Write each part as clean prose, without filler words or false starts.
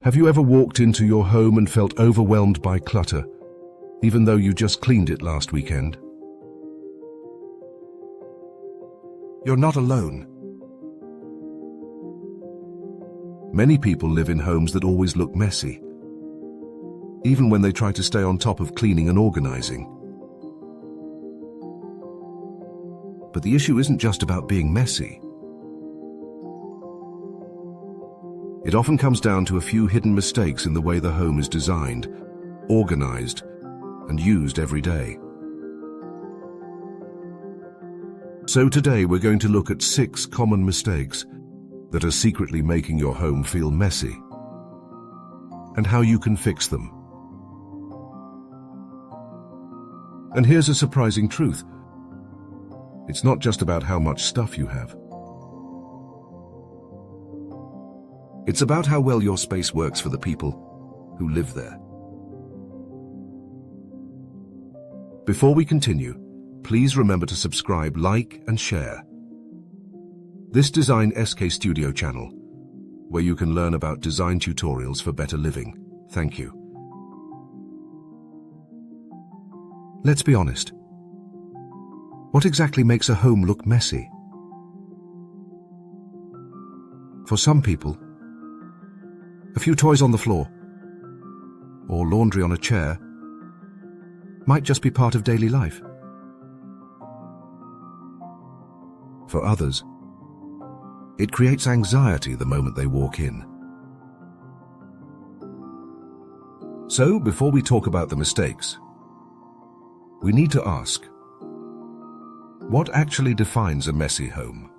Have you ever walked into your home and felt overwhelmed by clutter, even though you just cleaned it last weekend? You're not alone. Many people live in homes that always look messy, even when they try to stay on top of cleaning and organizing. But the issue isn't just about being messy. It often comes down to a few hidden mistakes in the way the home is designed, organized, and used every day. So today we're going to look at 6 common mistakes that are secretly making your home feel messy, and how you can fix them. And here's a surprising truth. It's not just about how much stuff you have. It's about how well your space works for the people who live there. Before we continue, please remember to subscribe, like, and share this Design SK Studio channel, where you can learn about design tutorials for better living. Thank you. Let's be honest. What exactly makes a home look messy? For some people, a few toys on the floor or laundry on a chair might just be part of daily life. For others, it creates anxiety the moment they walk in. So, before we talk about the mistakes, we need to ask, what actually defines a messy home?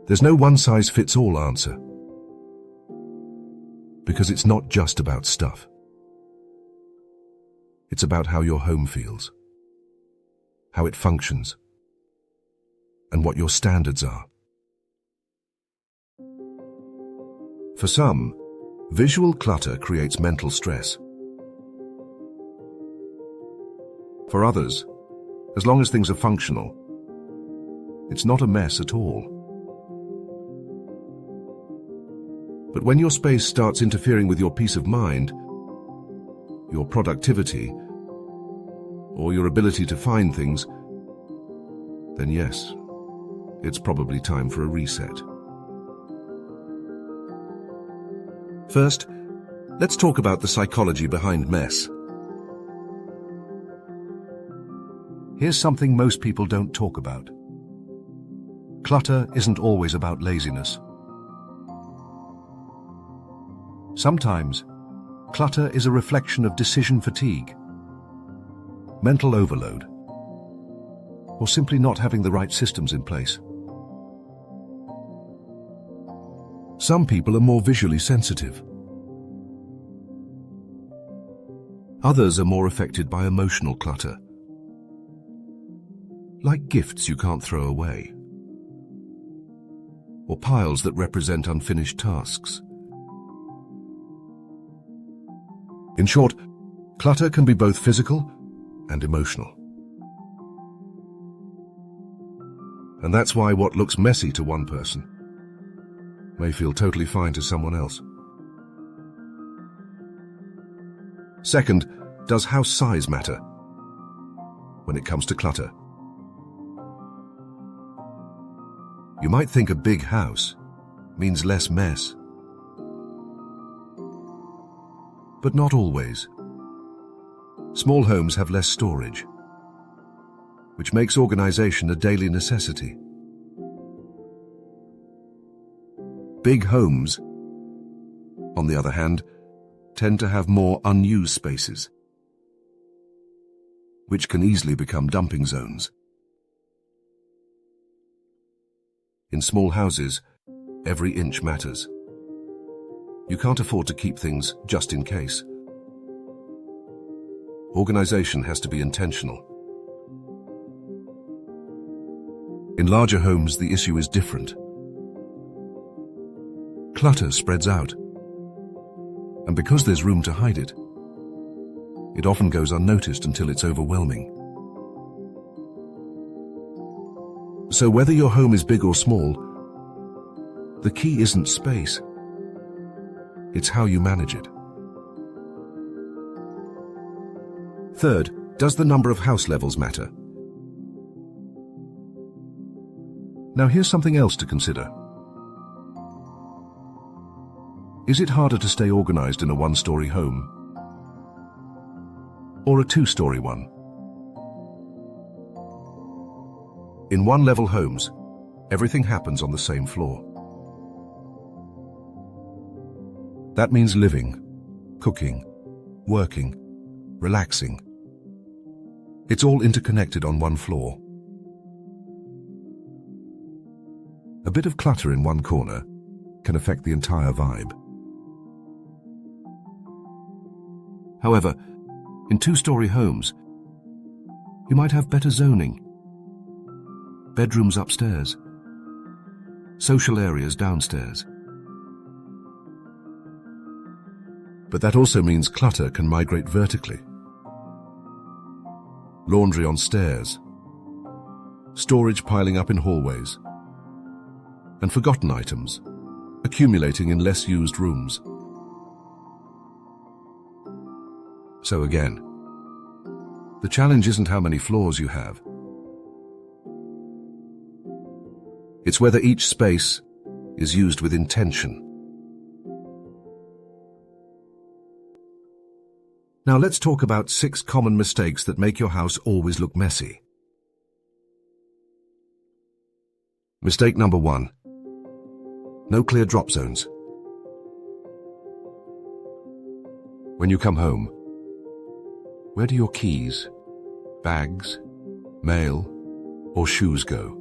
There's no one-size-fits-all answer, because it's not just about stuff. It's about how your home feels, how it functions, and what your standards are. For some, visual clutter creates mental stress. For others, as long as things are functional, it's not a mess at all. But when your space starts interfering with your peace of mind, your productivity, or your ability to find things, then yes, it's probably time for a reset. First, let's talk about the psychology behind mess. Here's something most people don't talk about. Clutter isn't always about laziness. Sometimes, clutter is a reflection of decision fatigue, mental overload, or simply not having the right systems in place. Some people are more visually sensitive. Others are more affected by emotional clutter, like gifts you can't throw away, or piles that represent unfinished tasks. In short, clutter can be both physical and emotional. And that's why what looks messy to one person may feel totally fine to someone else. Second, does house size matter when it comes to clutter? You might think a big house means less mess. But not always. Small homes have less storage, which makes organization a daily necessity. Big homes, on the other hand, tend to have more unused spaces, which can easily become dumping zones. In small houses, every inch matters. You can't afford to keep things just in case. Organization has to be intentional. In larger homes, the issue is different. Clutter spreads out, and because there's room to hide it, it often goes unnoticed until it's overwhelming. So whether your home is big or small, The key isn't space. It's how you manage it. Third, does the number of house levels matter? Now here's something else to consider. Is it harder to stay organized in a one-story home or a two-story one? In one-level homes, everything happens on the same floor. That means living, cooking, working, relaxing. It's all interconnected on one floor. A bit of clutter in one corner can affect the entire vibe. However, in two-story homes, you might have better zoning, bedrooms upstairs, social areas downstairs. But that also means clutter can migrate vertically. Laundry on stairs, storage piling up in hallways, and forgotten items accumulating in less used rooms. So again, the challenge isn't how many floors you have. It's whether each space is used with intention. Now let's talk about 6 common mistakes that make your house always look messy. Mistake number 1. No clear drop zones. When you come home, where do your keys, bags, mail, or shoes go?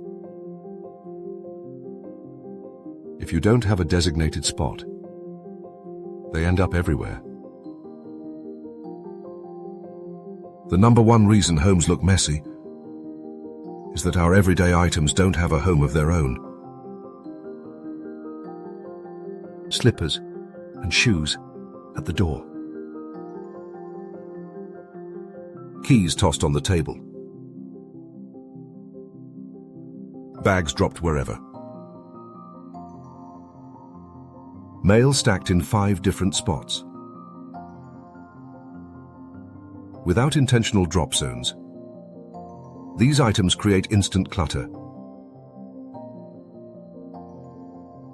If you don't have a designated spot, they end up everywhere. The number 1 reason homes look messy is that our everyday items don't have a home of their own. Slippers and shoes at the door. Keys tossed on the table. Bags dropped wherever. Mail stacked in 5 different spots. Without intentional drop zones, these items create instant clutter.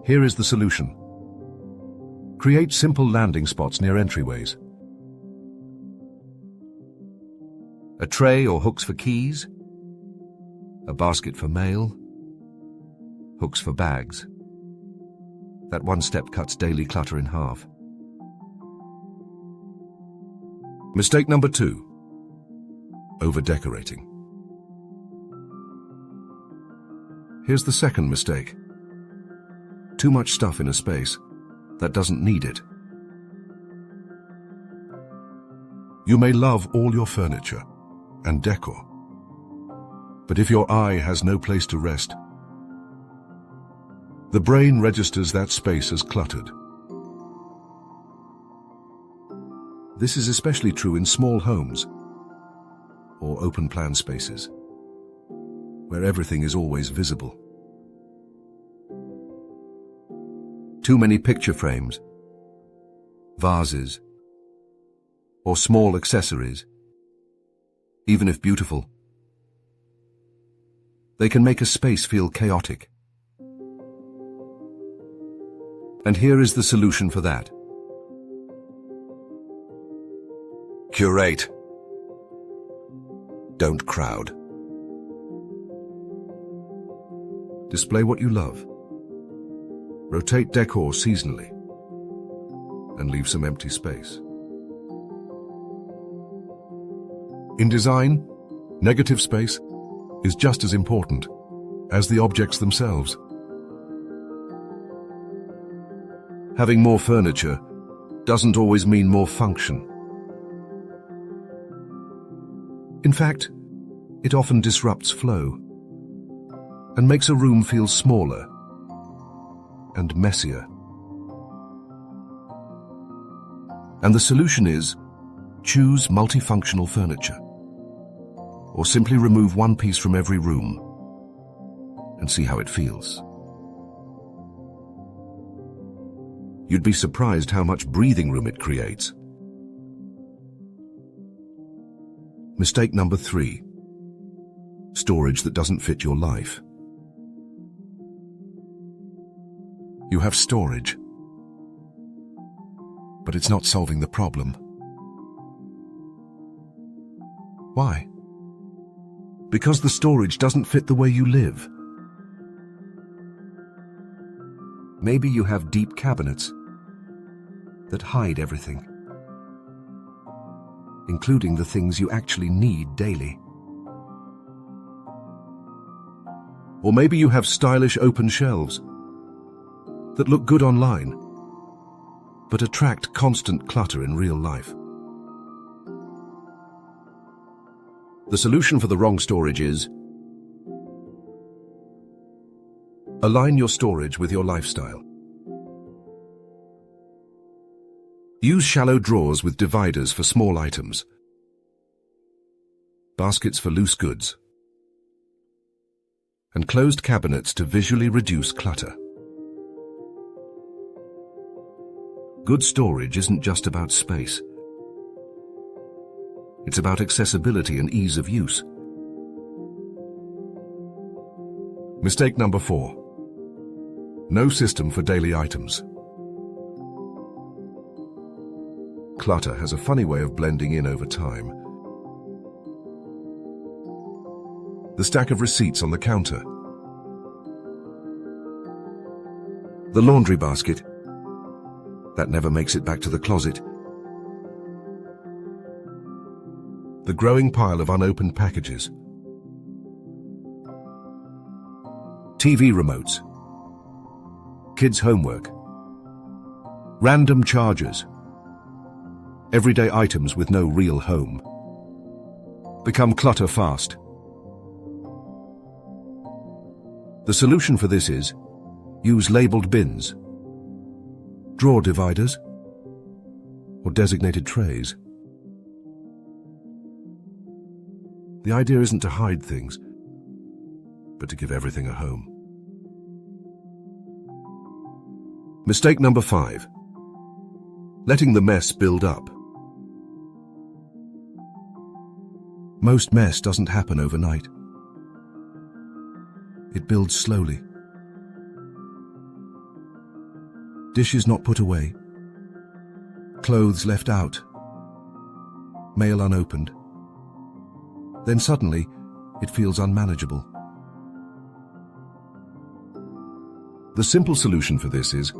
Here is the solution. Create simple landing spots near entryways. A tray or hooks for keys, a basket for mail, hooks for bags. That one step cuts daily clutter in half. Mistake number 2. Over-decorating. Here's the second mistake. Too much stuff in a space that doesn't need it. You may love all your furniture and decor, but if your eye has no place to rest, the brain registers that space as cluttered. This is especially true in small homes or open-plan spaces, where everything is always visible. Too many picture frames, vases, or small accessories, even if beautiful, they can make a space feel chaotic. And here is the solution for that. Curate. Don't crowd. Display what you love. Rotate decor seasonally, and leave some empty space. In design, negative space is just as important as the objects themselves. Having more furniture doesn't always mean more function. In fact, it often disrupts flow and makes a room feel smaller and messier. And the solution is, choose multifunctional furniture, or simply remove one piece from every room and see how it feels. You'd be surprised how much breathing room it creates. Mistake number 3. Storage that doesn't fit your life. You have storage, but it's not solving the problem. Why? Because the storage doesn't fit the way you live. Maybe you have deep cabinets that hide everything, including the things you actually need daily. Or maybe you have stylish open shelves that look good online, but attract constant clutter in real life. The solution for the wrong storage is: align your storage with your lifestyle. Use shallow drawers with dividers for small items, baskets for loose goods, and closed cabinets to visually reduce clutter. Good storage isn't just about space. It's about accessibility and ease of use. Mistake number 4. No system for daily items. Clutter has a funny way of blending in over time. The stack of receipts on the counter, the laundry basket that never makes it back to the closet, the growing pile of unopened packages, TV remotes, kids' homework, random chargers, everyday items with no real home. Become clutter fast. The solution for this is: use labeled bins, drawer dividers, or designated trays. The idea isn't to hide things, but to give everything a home. Mistake number 5. Letting the mess build up. Most mess doesn't happen overnight. It builds slowly. Dishes not put away, clothes left out, mail unopened. Then suddenly, it feels unmanageable. The simple solution for this is: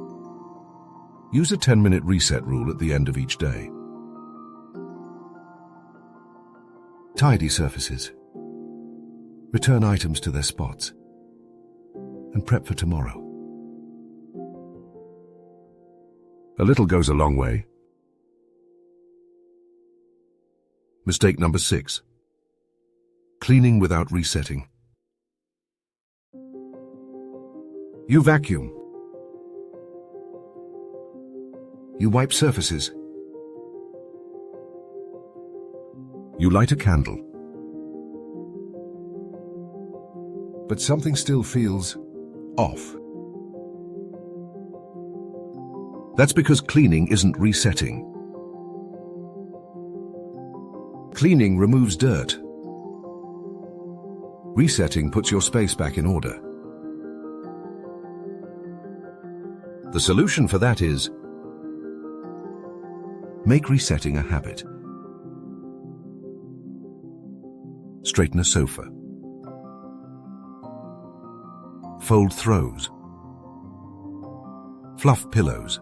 use a 10-minute reset rule at the end of each day. Tidy surfaces, return items to their spots, and prep for tomorrow. A little goes a long way. Mistake number 6. Cleaning without resetting. You vacuum. You wipe surfaces. You light a candle. But something still feels off. That's because cleaning isn't resetting. Cleaning removes dirt. Resetting puts your space back in order. The solution for that is: make resetting a habit. Straighten a sofa. Fold throws. Fluff pillows.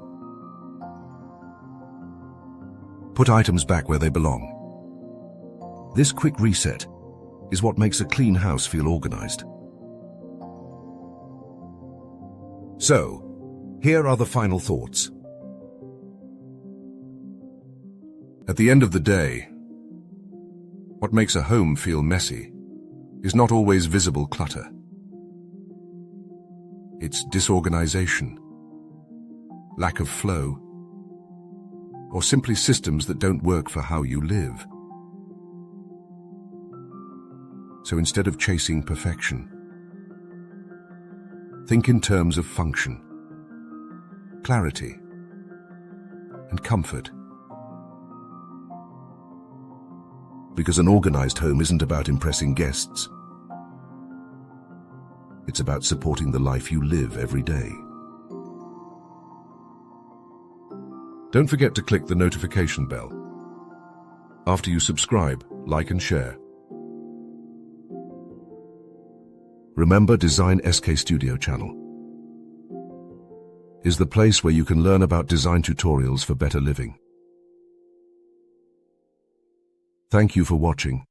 Put items back where they belong. This quick reset is what makes a clean house feel organized. So, here are the final thoughts. At the end of the day, what makes a home feel messy is not always visible clutter. It's disorganization, lack of flow, or simply systems that don't work for how you live. So instead of chasing perfection, think in terms of function, clarity, and comfort. Because an organized home isn't about impressing guests. It's about supporting the life you live every day. Don't forget to click the notification bell. After you subscribe, like and share. Remember, Design SK Studio channel is the place where you can learn about design tutorials for better living. Thank you for watching.